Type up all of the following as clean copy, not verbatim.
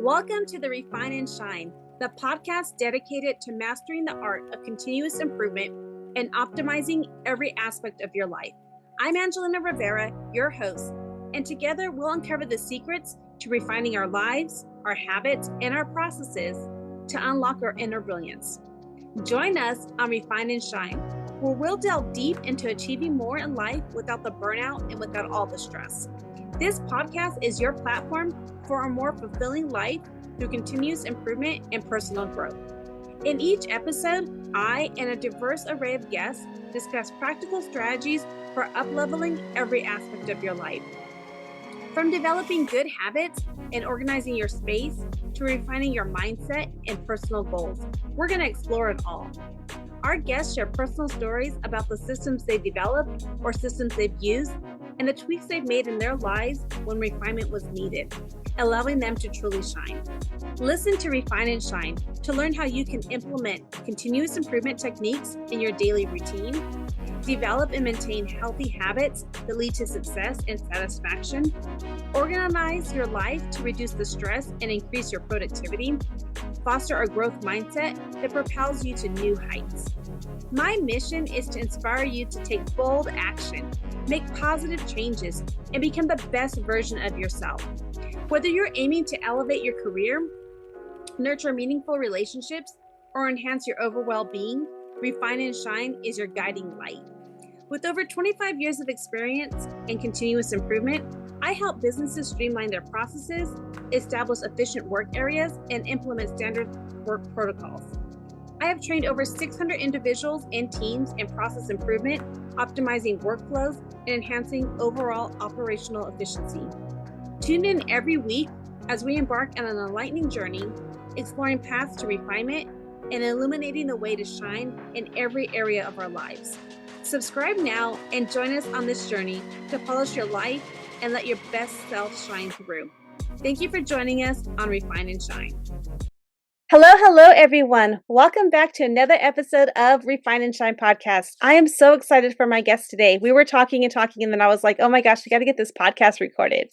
Welcome to the Refine and Shine, the podcast dedicated to mastering the art of continuous improvement and optimizing every aspect of your life. I'm Angelina Rivera, your host, and together we'll uncover the secrets to refining our lives, our habits, and our processes to unlock our inner brilliance. Join us on Refine and Shine, where we'll delve deep into achieving more in life without the burnout and without all the stress. This podcast is your platform for a more fulfilling life through continuous improvement and personal growth. In each episode, I and a diverse array of guests discuss practical strategies for up-leveling every aspect of your life. From developing good habits and organizing your space to refining your mindset and personal goals, we're going to explore it all. Our guests share personal stories about the systems they've developed or systems they've used and the tweaks they've made in their lives when refinement was needed, allowing them to truly shine. Listen to Refine and Shine to learn how you can implement continuous improvement techniques in your daily routine, develop and maintain healthy habits that lead to success and satisfaction, organize your life to reduce the stress and increase your productivity, foster a growth mindset that propels you to new heights. My mission is to inspire you to take bold action, make positive changes, and become the best version of yourself. Whether you're aiming to elevate your career, nurture meaningful relationships, or enhance your overall well-being, Refine and Shine is your guiding light. With over 25 years of experience in continuous improvement, I help businesses streamline their processes, establish efficient work areas, and implement standard work protocols. I have trained over 600 individuals and teams in process improvement, optimizing workflows, and enhancing overall operational efficiency. Tune in every week as we embark on an enlightening journey, exploring paths to refinement and illuminating the way to shine in every area of our lives. Subscribe now and join us on this journey to polish your life and let your best self shine through. Thank you for joining us on Refine and Shine. Hello, everyone. Welcome back to another episode of Refine and Shine podcast. I am so excited for my guest today. We were talking, and then I was like, oh my gosh, we got to get this podcast recorded.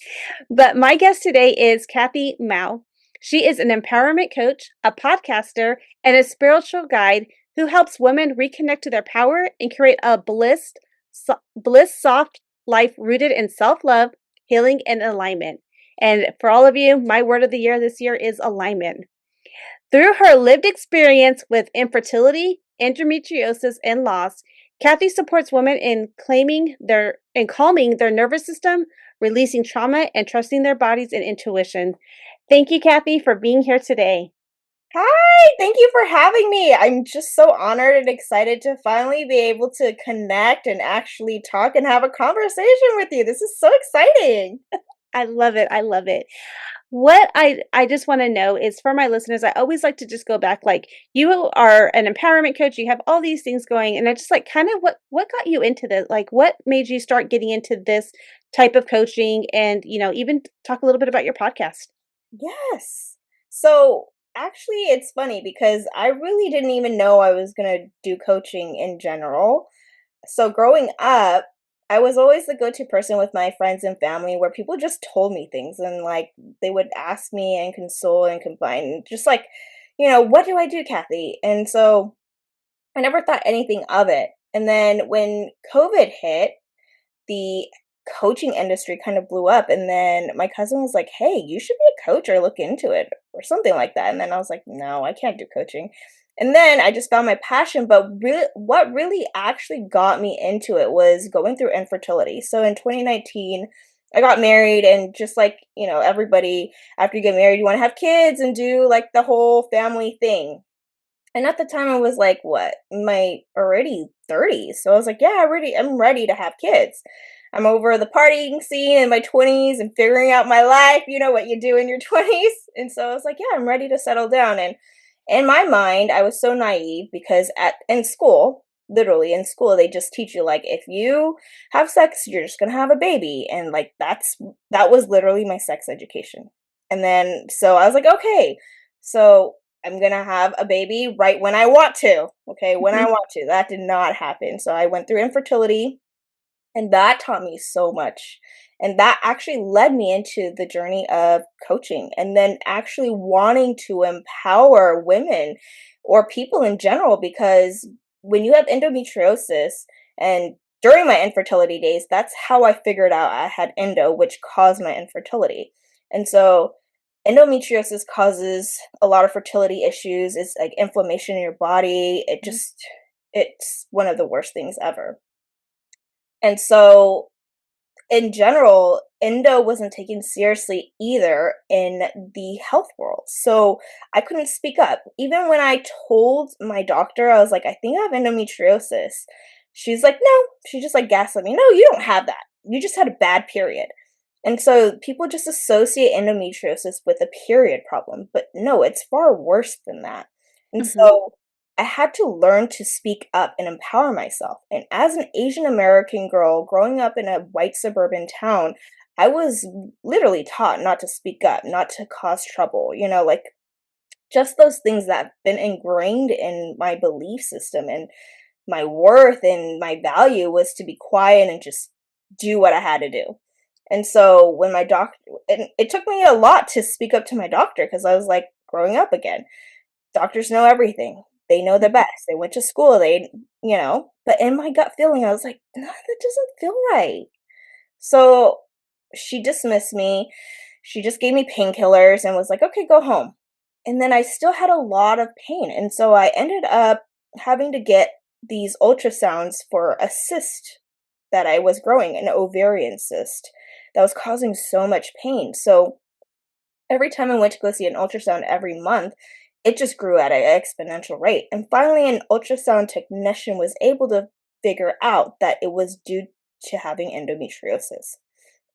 But my guest today is Kathy Mou. She is an empowerment coach, a podcaster, and a spiritual guide who helps women reconnect to their power and create a bliss soft life rooted in self-love, healing, and alignment. And for all of you, my word of the year this year is alignment. Through her lived experience with infertility, endometriosis, and loss, Kathy supports women in calming their nervous system, releasing trauma, and trusting their bodies and intuition. Thank you, Kathy, for being here today. Hi, thank you for having me. I'm just so honored and excited to finally be able to connect and actually talk and have a conversation with you. This is so exciting. I love it. What I just want to know is, for my listeners, I always like to just go back, like, you are an empowerment coach, you have all these things going, and I just like kind of what got you into this? Like, what made you start getting into this type of coaching, and, even talk a little bit about your podcast? Yes. So actually, it's funny because I really didn't even know I was going to do coaching in general. So growing up, I was always the go-to person with my friends and family where people just told me things and like they would ask me and console and complain, just like, what do I do, Kathy? And so I never thought anything of it. And then when COVID hit, the coaching industry kind of blew up. And then my cousin was like, hey, you should be a coach or look into it or something like that. And then I was like, no, I can't do coaching. And then I just found my passion. But really, what really actually got me into it was going through infertility. So in 2019, I got married, and just like, everybody, after you get married, you want to have kids and do like the whole family thing. And at the time I was like, what, my already 30s. So I was like, yeah, I'm ready to have kids. I'm over the partying scene in my 20s and figuring out my life, what you do in your 20s. And so I was like, yeah, I'm ready to settle down. And in my mind, I was so naive because in school, literally in school, they just teach you, like, if you have sex, you're just going to have a baby. And like, that was literally my sex education. And then, so I was like, okay, so I'm going to have a baby right when I want to. Okay. When I want to. That did not happen. So I went through infertility. And that taught me so much. And that actually led me into the journey of coaching and then actually wanting to empower women or people in general because when you have endometriosis and during my infertility days, that's how I figured out I had endo, which caused my infertility. And so endometriosis causes a lot of fertility issues. It's like inflammation in your body. It's one of the worst things ever. And so in general, endo wasn't taken seriously either in the health world. So I couldn't speak up. Even when I told my doctor, I was like, I think I have endometriosis. She's like, no, she just like gaslit me. No, you don't have that. You just had a bad period. And so people just associate endometriosis with a period problem, but no, it's far worse than that. And Mm-hmm. so I had to learn to speak up and empower myself. And as an Asian American girl growing up in a white suburban town, I was literally taught not to speak up, not to cause trouble, like just those things that have been ingrained in my belief system and my worth and my value was to be quiet and just do what I had to do. And so when my doctor, and it took me a lot to speak up to my doctor because I was like growing up again. Doctors know everything. They know the Mm-hmm. best. They went to school. But in my gut feeling, I was like, no, that doesn't feel right. So she dismissed me. She just gave me painkillers and was like, okay, go home. And then I still had a lot of pain. And so I ended up having to get these ultrasounds for a cyst that I was growing, an ovarian cyst that was causing so much pain. So every time I went to go see an ultrasound every month, it just grew at an exponential rate. And finally, an ultrasound technician was able to figure out that it was due to having endometriosis.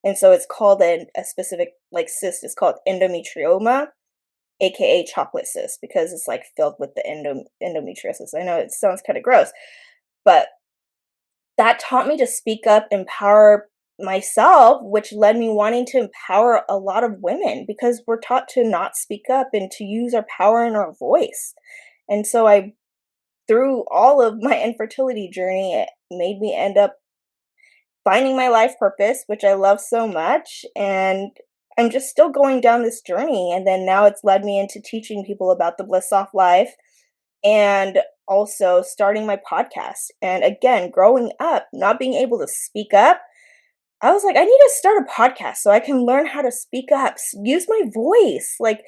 And so it's called a specific like cyst. It's called endometrioma, aka chocolate cyst, because it's like filled with the endometriosis. I know it sounds kind of gross, but that taught me to speak up, empower myself, which led me wanting to empower a lot of women because we're taught to not speak up and to use our power and our voice. And so through all of my infertility journey, it made me end up finding my life purpose, which I love so much. And I'm just still going down this journey. And then now it's led me into teaching people about the bliss off life and also starting my podcast. And again, growing up, not being able to speak up, I was like, I need to start a podcast so I can learn how to speak up, use my voice, like,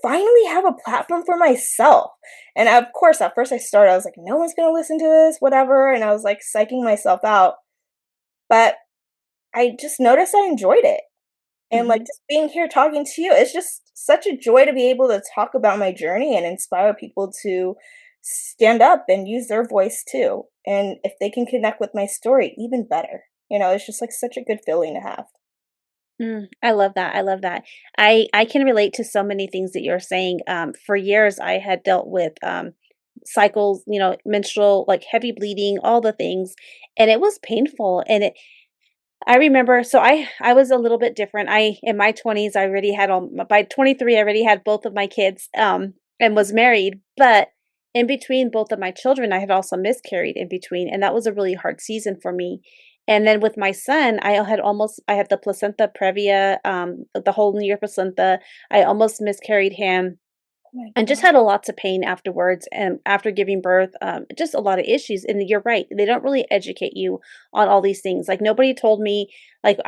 finally have a platform for myself. And of course, at first I started, I was like, no one's going to listen to this, whatever. And I was like psyching myself out. But I just noticed I enjoyed it. And like Mm-hmm. just being here talking to you, it's just such a joy to be able to talk about my journey and inspire people to stand up and use their voice too. And if they can connect with my story, even better. It's just like such a good feeling to have. I love that. I love that. I can relate to so many things that you're saying. For years, I had dealt with cycles, menstrual, like heavy bleeding, all the things, and it was painful. And I remember, so I was a little bit different. In my 20s, I already had all by 23, I already had both of my kids, and was married. But in between both of my children, I had also miscarried in between, and that was a really hard season for me. And then with my son, I had the placenta previa, the hole in your placenta. I almost miscarried him Oh my and just god. had a lots of pain afterwards and after giving birth, just a lot of issues. And you're right, they don't really educate you on all these things. Like nobody told me, like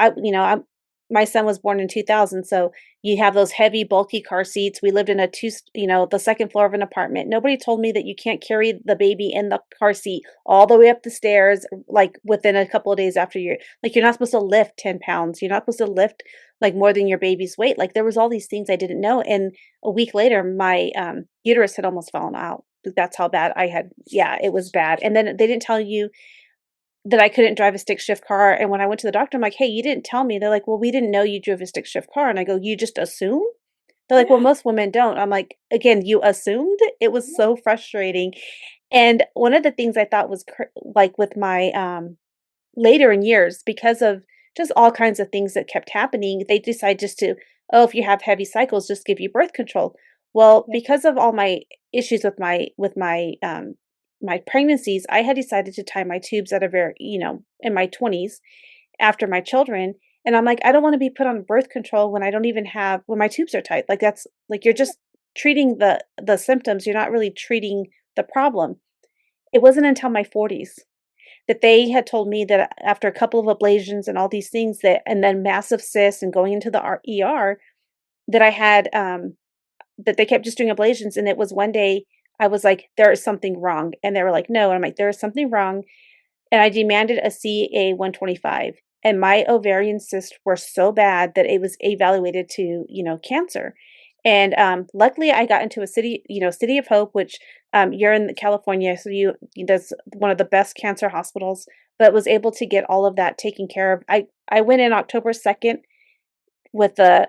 my son was born in 2000, so you have those heavy, bulky car seats. We lived in the second floor of an apartment. Nobody told me that you can't carry the baby in the car seat all the way up the stairs, like within a couple of days after you're not supposed to lift 10 pounds. You're not supposed to lift like more than your baby's weight. Like there was all these things I didn't know. And a week later, my uterus had almost fallen out. That's how bad I had. Yeah, it was bad. And then they didn't tell you that I couldn't drive a stick shift car. And when I went to the doctor, I'm like, hey, you didn't tell me. They're like, well, we didn't know you drove a stick shift car. And I go, you just assume? They're like, well, Yeah. most women don't. I'm like, again, you assumed? It was Yeah. so frustrating. And one of the things I thought was like with my later in years, because of just all kinds of things that kept happening, they decide just to, oh, if you have heavy cycles, just give you birth control. Well, Yeah. because of all my issues with my my pregnancies, I had decided to tie my tubes at a very, in my 20s after my children. And I'm like, I don't want to be put on birth control when I don't even have when my tubes are tight. Like that's like you're just treating the symptoms. You're not really treating the problem. It wasn't until my 40s that they had told me that after a couple of ablations and all these things that and then massive cysts and going into the ER that I had that they kept just doing ablations. And it was one day I was like, there is something wrong. And they were like, no. And I'm like, there is something wrong. And I demanded a CA 125. And my ovarian cysts were so bad that it was evaluated to, cancer. And luckily, I got into a city, City of Hope, which you're in California, so that's one of the best cancer hospitals. But was able to get all of that taken care of. I went in October 2nd with the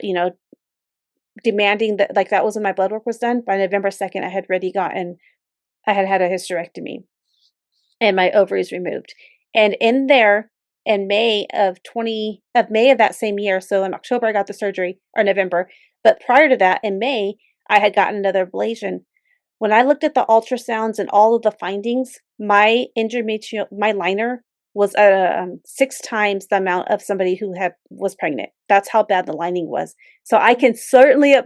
demanding that like that was when my blood work was done. By November 2nd, I had had a hysterectomy and my ovaries removed. And in there in May of that same year, so in October I got the surgery or November, but prior to that in May I had gotten another ablation. When I looked at the ultrasounds and all of the findings, my liner was 6 times the amount of somebody who was pregnant. That's how bad the lining was. So I can certainly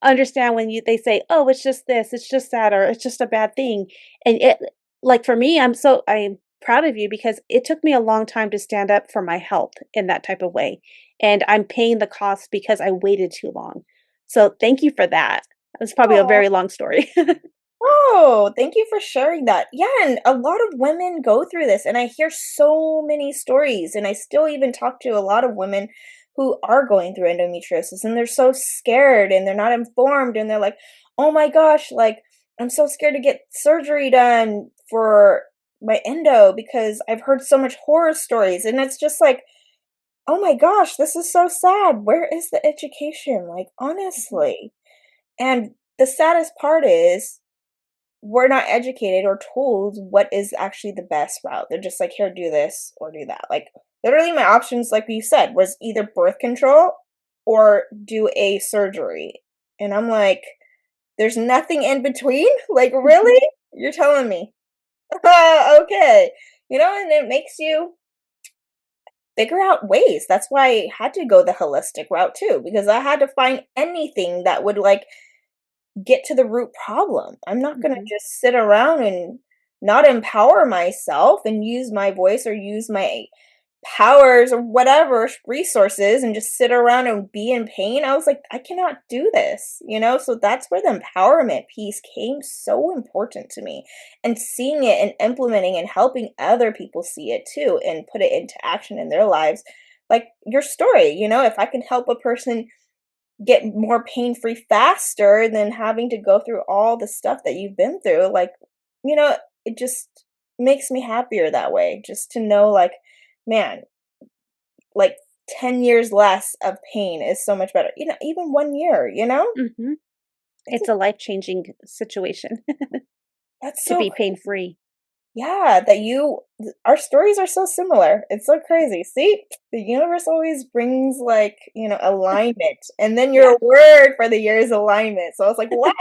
understand when they say, "Oh, it's just this, it's just that, or it's just a bad thing." And it, like for me, I'm proud of you because it took me a long time to stand up for my health in that type of way, and I'm paying the cost because I waited too long. So thank you for that. It's probably a Oh, very long story. oh, thank you for sharing that. Yeah, and a lot of women go through this, and I hear so many stories, and I still even talk to a lot of women who are going through endometriosis, and they're so scared and they're not informed, and they're like, "Oh my gosh, like I'm so scared to get surgery done for my endo because I've heard so much horror stories." And it's just like, "Oh my gosh, this is so sad. Where is the education?" Like, honestly. And the saddest part is we're not educated or told what is actually the best route. They're just like, here, do this or do that. Like, literally, my options, like you said, was either birth control or do a surgery. And I'm like, there's nothing in between? Like, really? You're telling me? Okay. And it makes you figure out ways. That's why I had to go the holistic route too, because I had to find anything that would like get to the root problem. I'm not gonna Mhm. just sit around and not empower myself and use my voice or use my powers or whatever resources and just sit around and be in pain. I was like, I cannot do this. So that's where the empowerment piece came so important to me. And seeing it and implementing and helping other people see it too and put it into action in their lives. Like your story, if I can help a person get more pain-free faster than having to go through all the stuff that you've been through, like, you know, it just makes me happier that way, just to know, like, man, like, 10 years less of pain is so much better. Even 1 year. Mhm. It's It's a a life-changing situation that's to so be crazy. pain-free. Yeah, that our stories are so similar. It's so crazy. See, the universe always brings, like, alignment, and then Yeah. your word for the year is alignment. So I was like, "What?"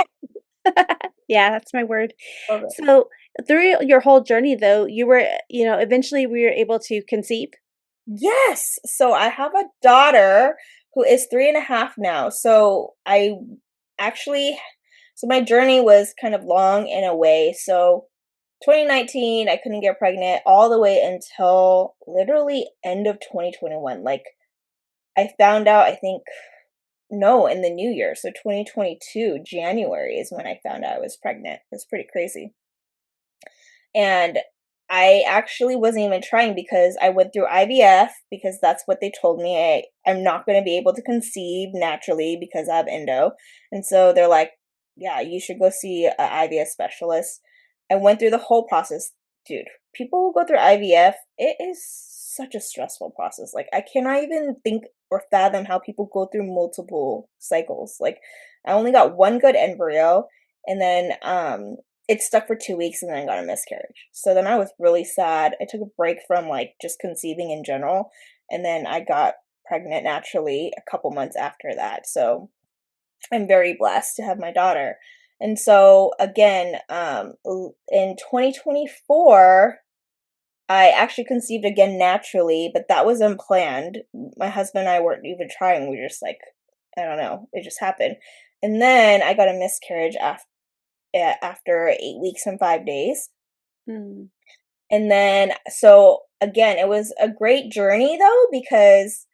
Yeah, that's my word. Love it. So, through your whole journey, though, eventually we were able to conceive? Yes. So I have a daughter who is 3.5 now. So actually, so my journey was kind of long in a way. So 2019, I couldn't get pregnant all the way until literally end of 2021. Like I found out, I think, no, in the new year. So 2022, January is when I found out I was pregnant. It's pretty crazy. And I actually wasn't even trying because I went through IVF because that's what they told me. I'm not going to be able to conceive naturally because I have endo. And so they're like, yeah, you should go see an IVF specialist. I went through the whole process. Dude, people who go through IVF, it is such a stressful process. Like, I cannot even think or fathom how people go through multiple cycles. Like, I only got one good embryo. And then it stuck for 2 weeks and then I got a miscarriage. So then I was really sad. I took a break from like just conceiving in general. And then I got pregnant naturally a couple months after that. So I'm very blessed to have my daughter. And so again, in 2024, I actually conceived again naturally, but that was unplanned. My husband and I weren't even trying. We were just like, I don't know, it just happened. And then I got a miscarriage after 8 weeks and 5 days. Mm. And then, so again, it was a great journey though, because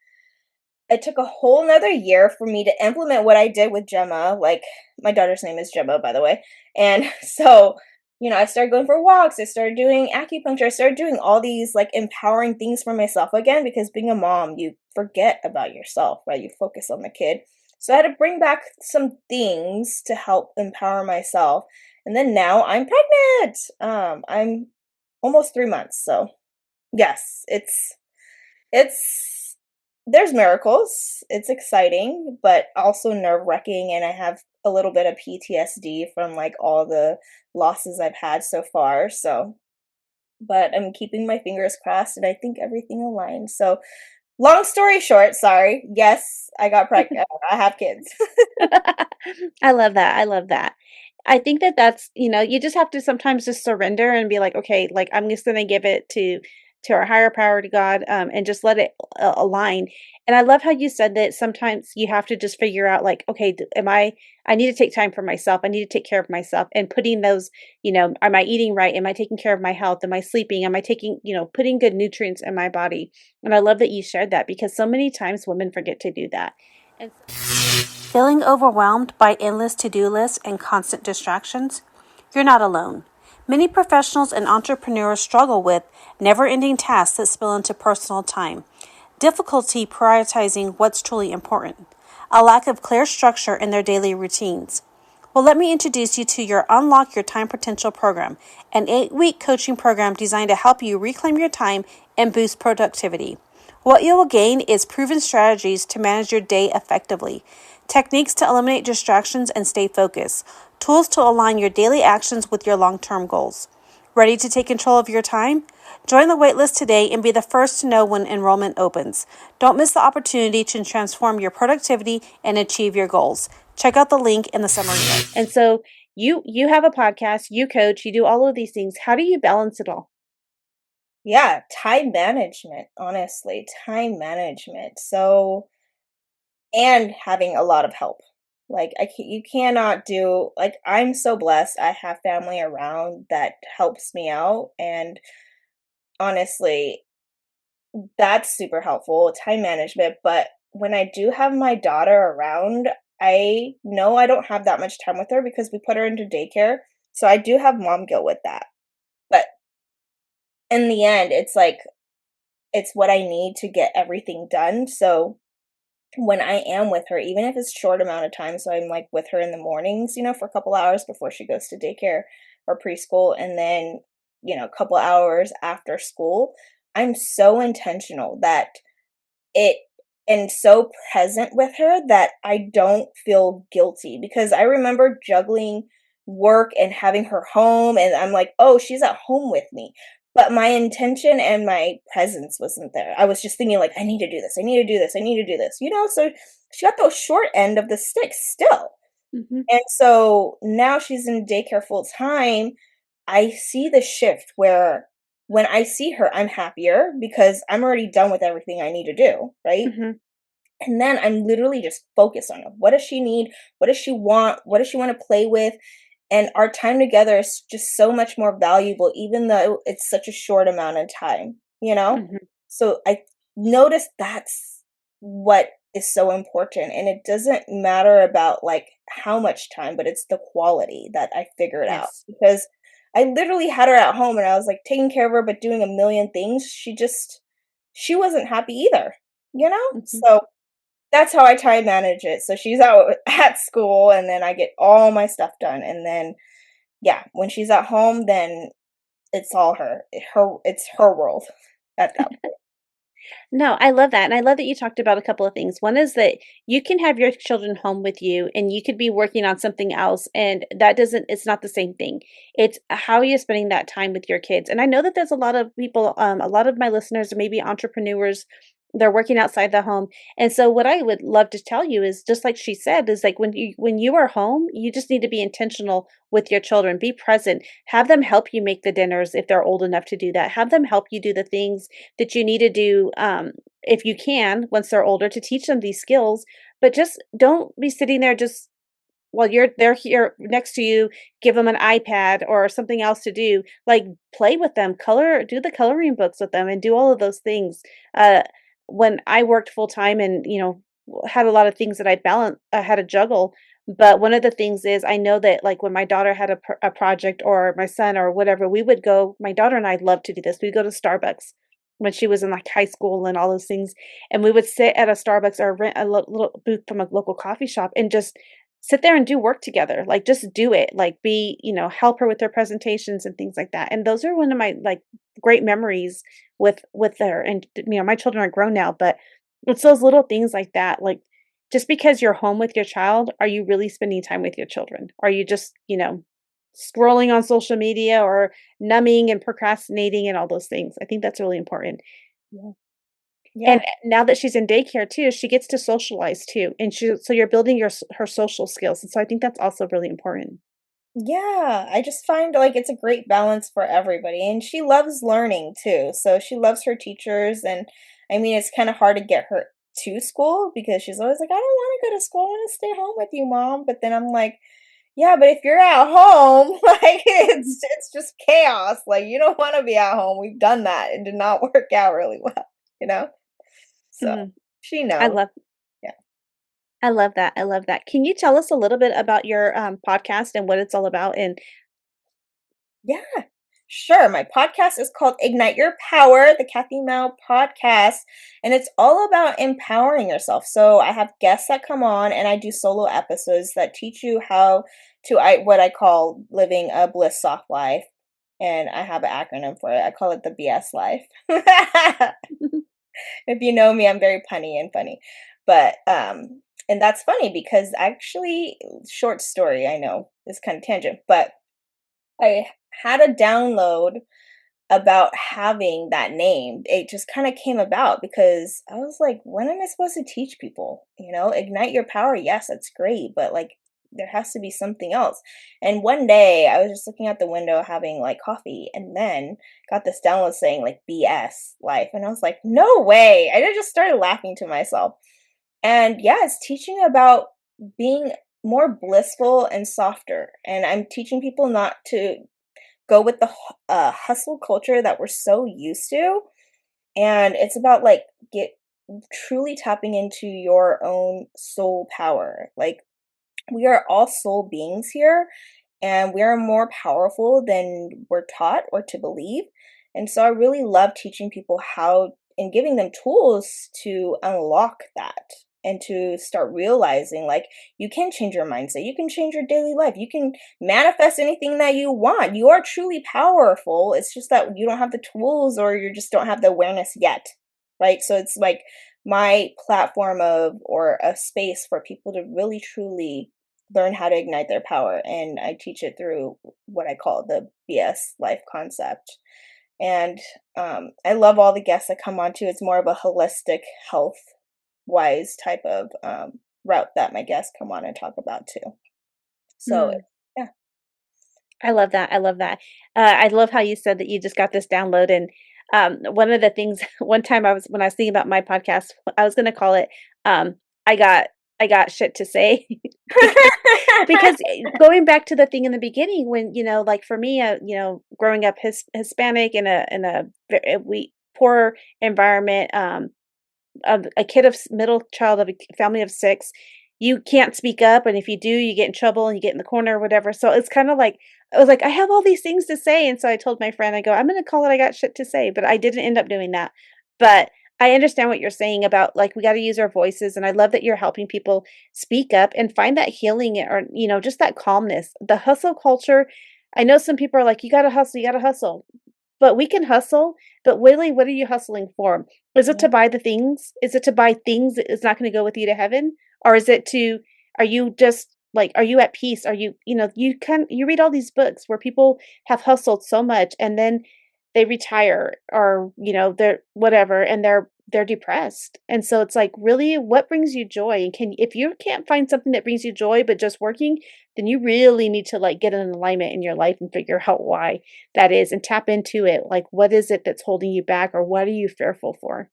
it took a whole nother year for me to implement what I did with Gemma. Like, my daughter's name is Gemma, by the way. And so, I started going for walks. I started doing acupuncture. I started doing all these like empowering things for myself again, because being a mom, you forget about yourself, right? You focus on the kid. So I had to bring back some things to help empower myself. And then now I'm pregnant. I'm almost 3 months. So yes, it's there's miracles. It's exciting, but also nerve-wracking, and I have a little bit of PTSD from like all the losses I've had so far. So, but I'm keeping my fingers crossed and I think everything aligns. So, long story short, sorry. Yes, I got pregnant. I have kids. I love that. I love that. I think that that's, you just have to sometimes just surrender and be like, okay, like I'm just going to give it to our higher power, to God, and just let it align. And I love how you said that sometimes you have to just figure out like, okay, I need to take time for myself. I need to take care of myself, and putting those, am I eating right? Am I taking care of my health? Am I sleeping? Am I taking, putting good nutrients in my body? And I love that you shared that, because so many times women forget to do that. And feeling overwhelmed by endless to-do lists and constant distractions? You're not alone. Many professionals and entrepreneurs struggle with never-ending tasks that spill into personal time, difficulty prioritizing what's truly important, a lack of clear structure in their daily routines. Well, let me introduce you to your Unlock Your Time Potential program, an 8-week coaching program designed to help you reclaim your time and boost productivity. What you will gain is proven strategies to manage your day effectively, techniques to eliminate distractions and stay focused, tools to align your daily actions with your long-term goals. Ready to take control of your time? Join the waitlist today and be the first to know when enrollment opens. Don't miss the opportunity to transform your productivity and achieve your goals. Check out the link in the summary notes. And so you have a podcast, you coach, you do all of these things. How do you balance it all? Yeah, time management, honestly, time management. So, and having a lot of help. Like you cannot do like I'm so blessed. I have family around that helps me out, and honestly, that's super helpful, time management. But when I do have my daughter around, I know I don't have that much time with her because we put her into daycare. So I do have mom guilt with that. But in the end, it's like it's what I need to get everything done. So when I am with her, even if it's short amount of time, so I'm like with her in the mornings, for a couple hours before she goes to daycare or preschool, and then, a couple hours after school, I'm so intentional that it and so present with her that I don't feel guilty, because I remember juggling work and having her home, and I'm like, "Oh, she's at home with me." But my intention and my presence wasn't there. I was just thinking like, "I need to do this. I need to do this. I need to do this." So she got the short end of the stick still. Mm-hmm. And so now she's in daycare full time. I see the shift where when I see her, I'm happier because I'm already done with everything I need to do, right? Mm-hmm. And then I'm literally just focused on her. What does she need? What does she want? What does she want to play with? And our time together is just so much more valuable, even though it's such a short amount of time? Mm-hmm. So I noticed that's what is so important. And it doesn't matter about like how much time, but it's the quality that I figured out. Yes. Because I literally had her at home and I was like taking care of her, but doing a million things. She wasn't happy either? Mm-hmm. So that's how I try and manage it. So she's out at school and then I get all my stuff done. And then yeah, when she's at home, then it's all her. It's her world at that point. No, I love that. And I love that you talked about a couple of things. One is that you can have your children home with you and you could be working on something else. And it's not the same thing. It's how are you spending that time with your kids? And I know that there's a lot of people, a lot of my listeners are maybe entrepreneurs they're working outside the home. And so what I would love to tell you is just like she said, is like when you are home, you just need to be intentional with your children. Be present. Have them help you make the dinners if they're old enough to do that. Have them help you do the things that you need to do if you can once they're older to teach them these skills. But just don't be sitting there just while they're here next to you, give them an iPad or something else to do, like, play with them, do the coloring books with them, and do all of those things. Uh, when I worked full time and, had a lot of things that I had to juggle, but one of the things is I know that, like, when my daughter had a project or my son or whatever, we would go my daughter and I love to do this, we'd go to Starbucks when she was in, like, high school and all those things, and we would sit at a Starbucks or rent a little booth from a local coffee shop and just sit there and do work together, like, just do it, like, help her with her presentations and things like that, and those are one of my, like, great memories with her, and, my children are grown now, but it's those little things like that, like, just because you're home with your child, are you really spending time with your children? Are you just, scrolling on social media or numbing and procrastinating and all those things? I think that's really important. Yeah. And Yeah. now that she's in daycare too, she gets to socialize too, and so you're building her social skills, and so I think that's also really important. Yeah, I just find like it's a great balance for everybody. And she loves learning too. So she loves her teachers. And I mean, it's kind of hard to get her to school because she's always like, I don't want to go to school. I want to stay home with you, mom. But then I'm like, yeah, but if you're at home, like it's just chaos. Like you don't want to be at home. We've done that. It did not work out really well, you know? So Mhm. she I knows. love Yeah. I love that, I love that. Can you tell us a little bit about your, podcast and what it's all about? And Yeah, sure. My podcast is called Ignite Your Power, the Kathy Mou podcast, and it's all about empowering yourself. So I have guests that come on, and I do solo episodes that teach you how to what I call living a bliss soft life, and I have an acronym for it. I call it the BS life. If you know me, I'm very punny and funny, but and that's funny because actually, short story. I know it's kind of tangent, but I had a download about having that name. It just kind of came about because I was like, when am I supposed to teach people? Ignite your power. Yes, that's great, but like there has to be something else. And one day I was just looking out the window having like coffee and then got this download saying like BS life. And I was like, no way. I just started laughing to myself. And yeah, it's teaching about being more blissful and softer. And I'm teaching people not to go with the hustle culture that we're so used to. And it's about like get truly tapping into your own soul power. Like we are all soul beings here and we are more powerful than we're taught or to believe. And so I really love teaching people how and giving them tools to unlock that and to start realizing like you can change your mindset, you can change your daily life, you can manifest anything that you want. You are truly powerful. It's just that you don't have the tools or you just don't have the awareness yet. Right? So it's like my platform of or a space for people to really truly learn how to ignite their power. And I teach it through what I call the BS life concept. And I love all the guests that come on too. It's more of a holistic health wise type of route that my guests come on and talk about too. So Mm, yeah. I love that, I love that. I love how you said that you just got this download, and, one of the things one time when I was thinking about my podcast, I was gonna call it, um, I got I got shit to say because going back to the thing in the beginning when, like for me, growing up Hispanic in a poor environment, a kid of middle child of a family of 6, you can't speak up, and if you do, you get in trouble and you get in the corner or whatever. So it's kind of like I was like, I have all these things to say, and so I told my friend, I go, I'm gonna call it. I got shit to say, but I didn't end up doing that. But I understand what you're saying about like we got to use our voices, and I love that you're helping people speak up and find that healing or just that calmness. The hustle culture. I know some people are like, you got to hustle, you got to hustle. But we can hustle, but really, what are you hustling for? Is it Yeah. to buy the things? Is it to buy things that is not gonna go with you to heaven? Or is it to are you just like, are you at peace? Are you you read all these books where people have hustled so much and then they retire or, they're whatever, and they're depressed. And so it's like, really, what brings you joy? And if you can't find something that brings you joy but just working, then you really need to like get an alignment in your life and figure out why that is and tap into it. Like, what is it that's holding you back, or what are you fearful for?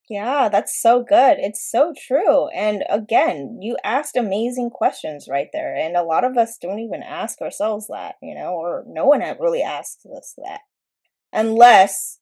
Yeah, that's so good. It's so true. And again, you asked amazing questions right there. And a lot of us don't even ask ourselves that, or no one really asks us that. Unless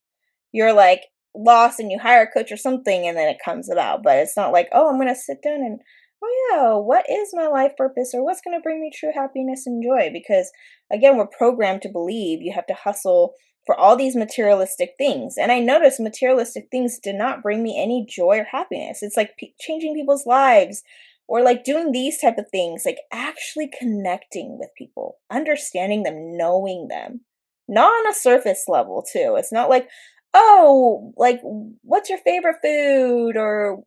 you're like lost and you hire a coach or something and then it comes about. But it's not like, oh, I'm going to sit down and, oh, yeah, what is my life purpose or what's going to bring me true happiness and joy? Because again, we're programmed to believe you have to hustle for all these materialistic things. And I noticed materialistic things did not bring me any joy or happiness. It's like changing people's lives or like doing these type of things, like actually connecting with people, understanding them, knowing them, not on a surface level too. It's not like, oh, like what's your favorite food or,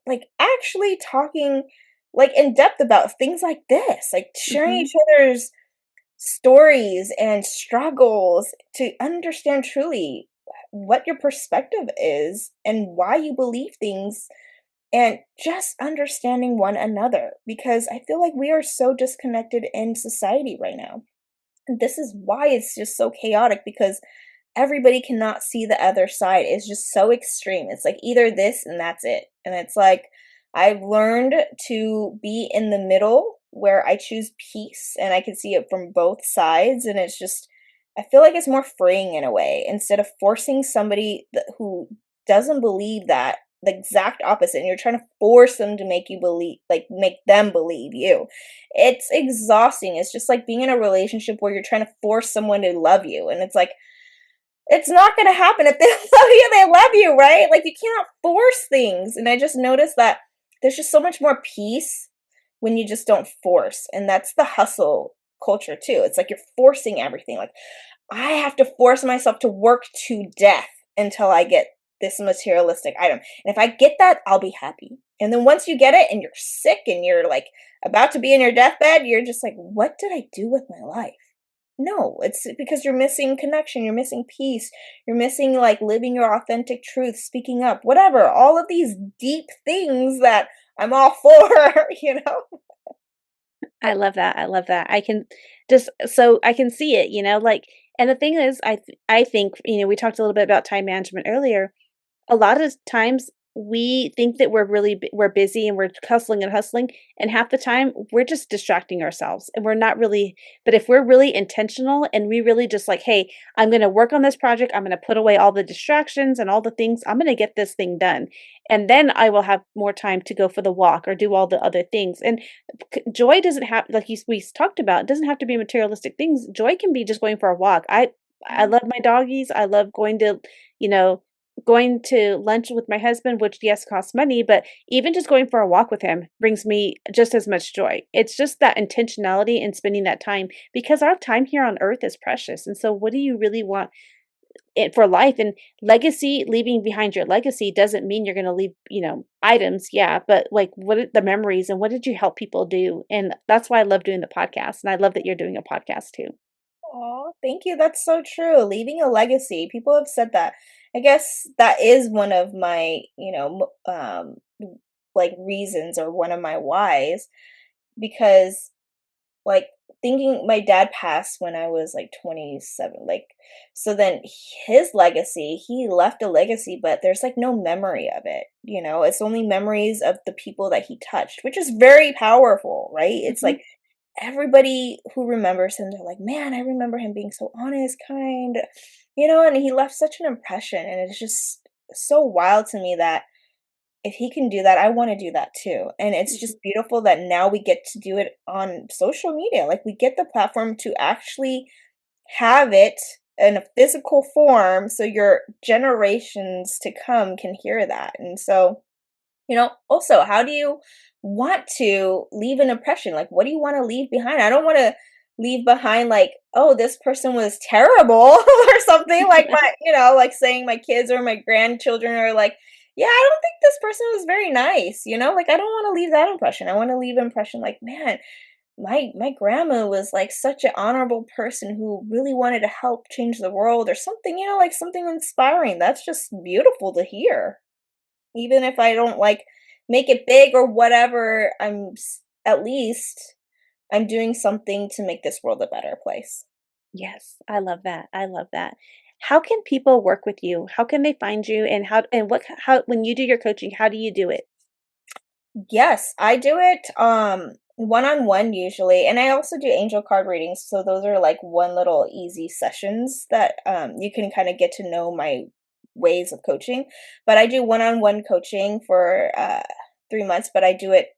like actually talking like in depth about things like this, like sharing Hmm. each other's stories and struggles to understand truly what your perspective is and why you believe things and just understanding one another because I feel like we are so disconnected in society right now. And this is why it's just so chaotic because everybody cannot see the other side. It's just so extreme. It's like either this and that's it. And it's like I've learned to be in the middle where I choose peace and I can see it from both sides. And it's just, I feel like it's more freeing in a way instead of forcing somebody who doesn't believe that the exact opposite and you're trying to force them to make you believe, like make them believe you. It's exhausting. It's just like being in a relationship where you're trying to force someone to love you. And it's like, it's not gonna happen. If they love you, they love you, right? Like you cannot force things. And I just noticed that there's just so much more peace when you just don't force. And that's the hustle culture too. It's like you're forcing everything. Like I have to force myself to work to death until I get this materialistic item. And if I get that, I'll be happy. And then once you get it and you're sick and you're like about to be in your deathbed, you're just like, what did I do with my life? No, it's because you're missing connection, you're missing peace, you're missing like living your authentic truth, speaking up, whatever. All of these deep things that I'm all for, you know? I love that. I love that. I can just so I can see it, like, and the thing is, I think, we talked a little bit about time management earlier. A lot of times we think that we're busy and we're hustling and hustling, and half the time we're just distracting ourselves and we're not really. But if we're really intentional and we really just like, hey, I'm going to work on this project, I'm going to put away all the distractions and all the things, I'm going to get this thing done, and then I will have more time to go for the walk or do all the other things. And joy doesn't have, like we talked about, it doesn't have to be materialistic things. Joy can be just going for a walk. I Yeah. love my doggies. I love you know going to lunch with my husband, which yes costs money, but even just going for a walk with him brings me just as much joy. It's just that intentionality and spending that time, because our time here on earth is precious. And so what do you really want it for life? And legacy, leaving behind your legacy doesn't mean you're going to leave, items. Yeah. But like, what are the memories and what did you help people do? And that's why I love doing the podcast. And I love that you're doing a podcast too. Aw, thank you. That's so true. Leaving a legacy. People have said that. I guess that is one of my, like reasons or one of my whys because like thinking my dad passed when I was like 27, like so then his legacy, he left a legacy, but there's like no memory of it, it's only memories of the people that he touched, which is very powerful, right? It's Hmm. like everybody who remembers him, they're like, man, I remember him being so honest, kind, and he left such an impression, and it's just so wild to me that if he can do that, I wanna do that too, and it's Hmm. just beautiful that now we get to do it on social media, like, we get the platform to actually have it in a physical form so your generations to come can hear that, and so, also, how do you want to leave an impression? Like, what do you wanna leave behind? I don't wanna leave behind like, "Oh, this person was terrible," or something like like saying my kids or my grandchildren are like, "Yeah, I don't think this person was very nice," Like, I don't wanna leave that impression. I wanna leave impression like, "Man, my grandma was like such an honorable person who really wanted to help change the world or something, like something inspiring. That's just beautiful to hear. Even if I don't like make it big or whatever, at least I'm doing something to make this world a better place. Yes, I love that. I love that. How can people work with you? How can they find you and how when you do your coaching, how do you do it? Yes, I do it one-on-one usually, and I also do angel card readings. So those are like one little easy sessions that you can kind of get to know my ways of coaching. But I do one-on-one coaching for 3 months, but I could do it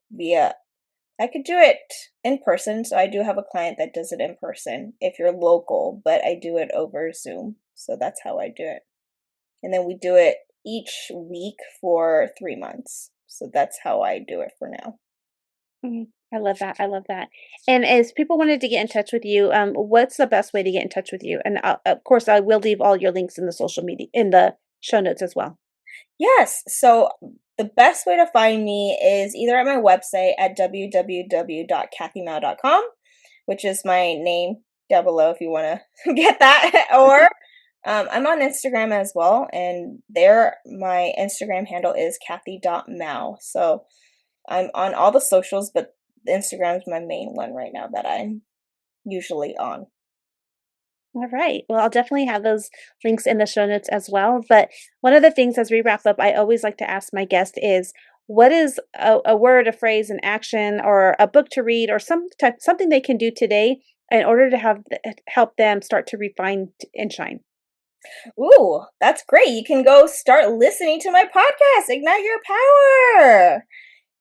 in person. So I do have a client that does it in person if you're local, but I do it over Zoom. So that's how I do it. And then we do it each week for 3 months. So that's how I do it for now. Mhm. I love that. I love that. And as people wanted to get in touch with you, what's the best way to get in touch with you? And of course, I will leave all your links in the social media in the show notes as well. Yes. So the best way to find me is either at my website at www.kathymou.com, which is my name down below if you want to get that, or I'm on Instagram as well, and there my Instagram handle is kathy.mou. So I'm on all the socials, but Instagram is my main one right now that I'm usually on. All right. Well, I'll definitely have those links in the show notes as well. But one of the things as we wrap up, I always like to ask my guest is what is a word, a phrase, an action, or a book to read, or something they can do today in order to help them start to refine and shine. Ooh, that's great. You can go start listening to my podcast, Ignite Your Power.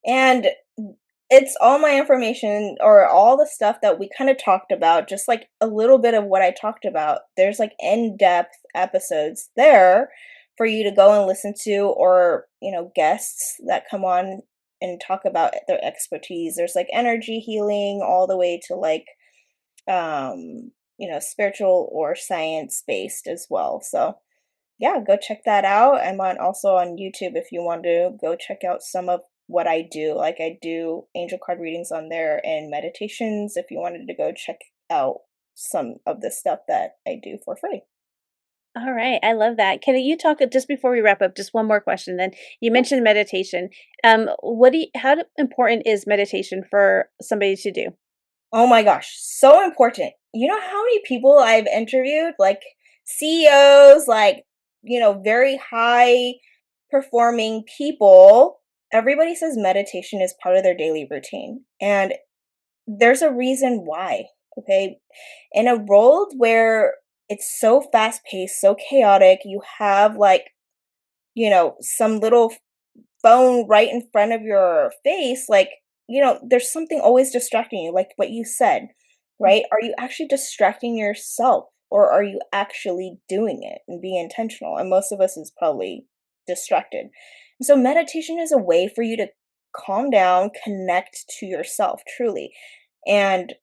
And it's all my information or all the stuff that we kind of talked about, just like a little bit of what I talked about. There's like in-depth episodes there for you to go and listen to, or, guests that come on and talk about their expertise. There's like energy healing all the way to like spiritual or science based as well. So yeah, go check that out. I'm also on YouTube if you want to go check out some of what I do. Like I do angel card readings on there and meditations if you wanted to go check out some of the stuff that I do for free. All right, I love that. Can you talk just before we wrap up? Just one more question. Then you mentioned meditation. Important is meditation for somebody to do? Oh my gosh, so important. You know how many people I've interviewed, like CEOs, like, very high performing people. Everybody says meditation is part of their daily routine. And there's a reason why, okay? In a world where it's so fast paced, so chaotic, you have like, some little phone right in front of your face, like, there's something always distracting you, like what you said, right? Are you actually distracting yourself, or are you actually doing it and being intentional? And most of us is probably distracted. And so meditation is a way for you to calm down, connect to yourself truly. And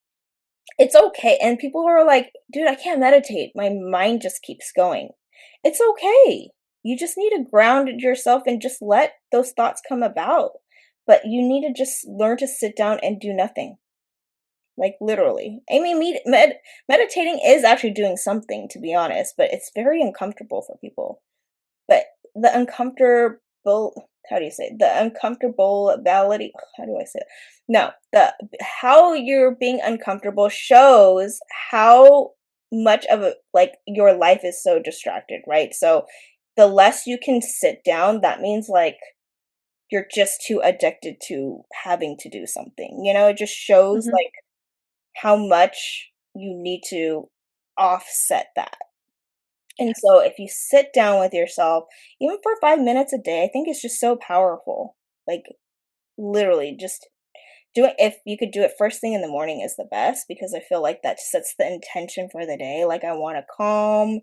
it's okay. And people are like, dude, I can't meditate. My mind just keeps going. It's okay. You just need to ground yourself and just let those thoughts come about. But you need to just learn to sit down and do nothing. Like literally. I mean, meditating is actually doing something, to be honest, but it's very uncomfortable for people. But the uncomfortable, how do you say it? The uncomfortability, how do I say it? No, how you're being uncomfortable shows how much of a, like, your life is so distracted, right? So the less you can sit down, that means like you're just too addicted to having to do something. It just shows Mhm. like how much you need to offset that. And Yes. so if you sit down with yourself, even for 5 minutes a day, I think it's just so powerful. Like literally just do it. If you could do it first thing in the morning is the best, because I feel like that sets the intention for the day. Like I want to calm,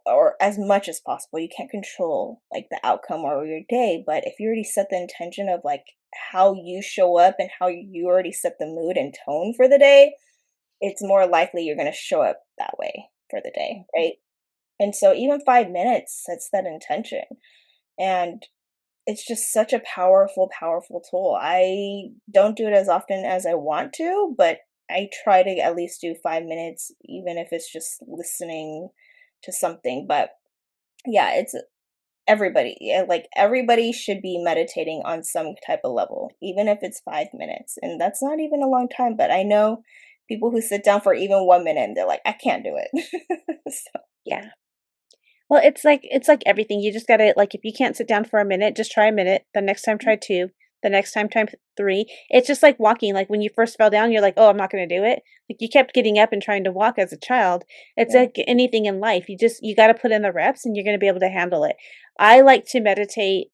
or as much as possible. You can't control like the outcome or your day, but if you already set the intention of like how you show up and how you already set the mood and tone for the day, it's more likely you're going to show up that way for the day, Mhm. right? And so even 5 minutes sets that intention. And it's just such a powerful, powerful tool. I don't do it as often as I want to, but I try to at least do 5 minutes, even if it's just listening to something. But yeah, it's everybody. Yeah, like everybody should be meditating on some type of level, even if it's 5 minutes. And that's not even a long time, but I know people who sit down for even 1 minute and they're like, I can't do it. So, Yeah. Well, it's like everything. You just gotta like if you can't sit down for a minute, just try a minute. The next time try two. The next time try three. It's just like walking. Like when you first fell down, you're like, "Oh, I'm not going to do it." Like you kept getting up and trying to walk as a child. It's yeah. like anything in life. You got to put in the reps and you're going to be able to handle it. I like to meditate.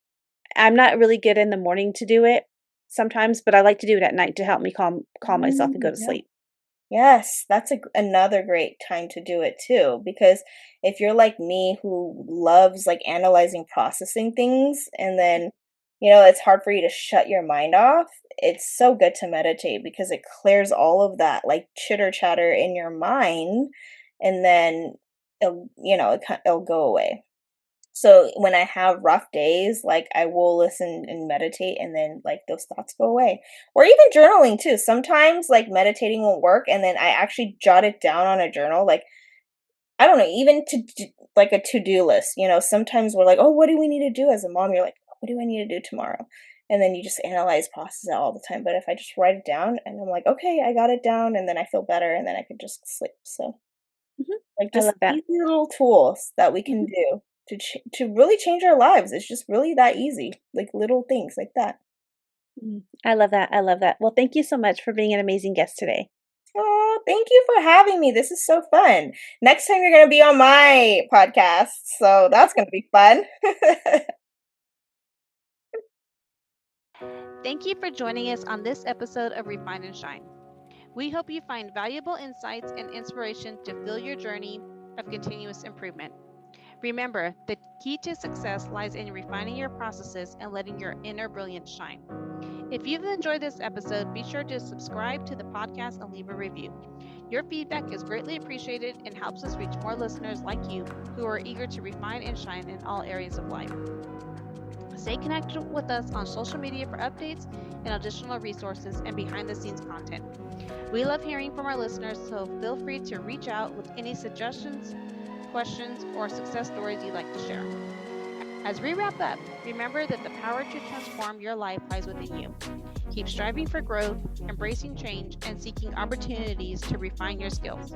I'm not really good in the morning to do it sometimes, but I like to do it at night to help me calm myself and go to Yeah. sleep. Yes, that's another great time to do it too, because if you're like me who loves like analyzing, processing things, and then, it's hard for you to shut your mind off, it's so good to meditate because it clears all of that like chitter chatter in your mind, and then it'll go away. So when I have rough days, like I will listen and meditate and then like those thoughts go away. Or even journaling too. Sometimes like meditating won't work and then I actually jot it down on a journal. Like I don't know, even like a to-do list. Sometimes we're like, "Oh, what do we need to do as a mom?" You're like, "What do I need to do tomorrow?" And then you just analyze, process it all the time. But if I just write it down and I'm like, "Okay, I got it down," and then I feel better and then I can just sleep. So Mhm. like I just love that. easy little tools that we can Mhm. do to really change our lives. It's just really that easy, like little things like that. I love that. I love that. Well, thank you so much for being an amazing guest today. Oh, thank you for having me. This is so fun. Next time you're going to be on my podcast, so that's going to be fun. Thank you for joining us on this episode of Refine and Shine. We hope you find valuable insights and inspiration to fuel your journey of continuous improvement. Remember, the key to success lies in refining your processes and letting your inner brilliance shine. If you've enjoyed this episode, be sure to subscribe to the podcast and leave a review. Your feedback is greatly appreciated and helps us reach more listeners like you who are eager to refine and shine in all areas of life. Stay connected with us on social media for updates and additional resources and behind the scenes content. We love hearing from our listeners, so feel free to reach out with any suggestions, questions, or success stories you'd like to share. As we wrap up, remember that the power to transform your life lies within you. Keep striving for growth, embracing change, and seeking opportunities to refine your skills.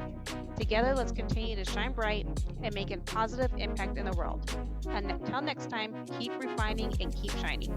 Together, let's continue to shine bright and make a positive impact in the world. Until next time, keep refining and keep shining.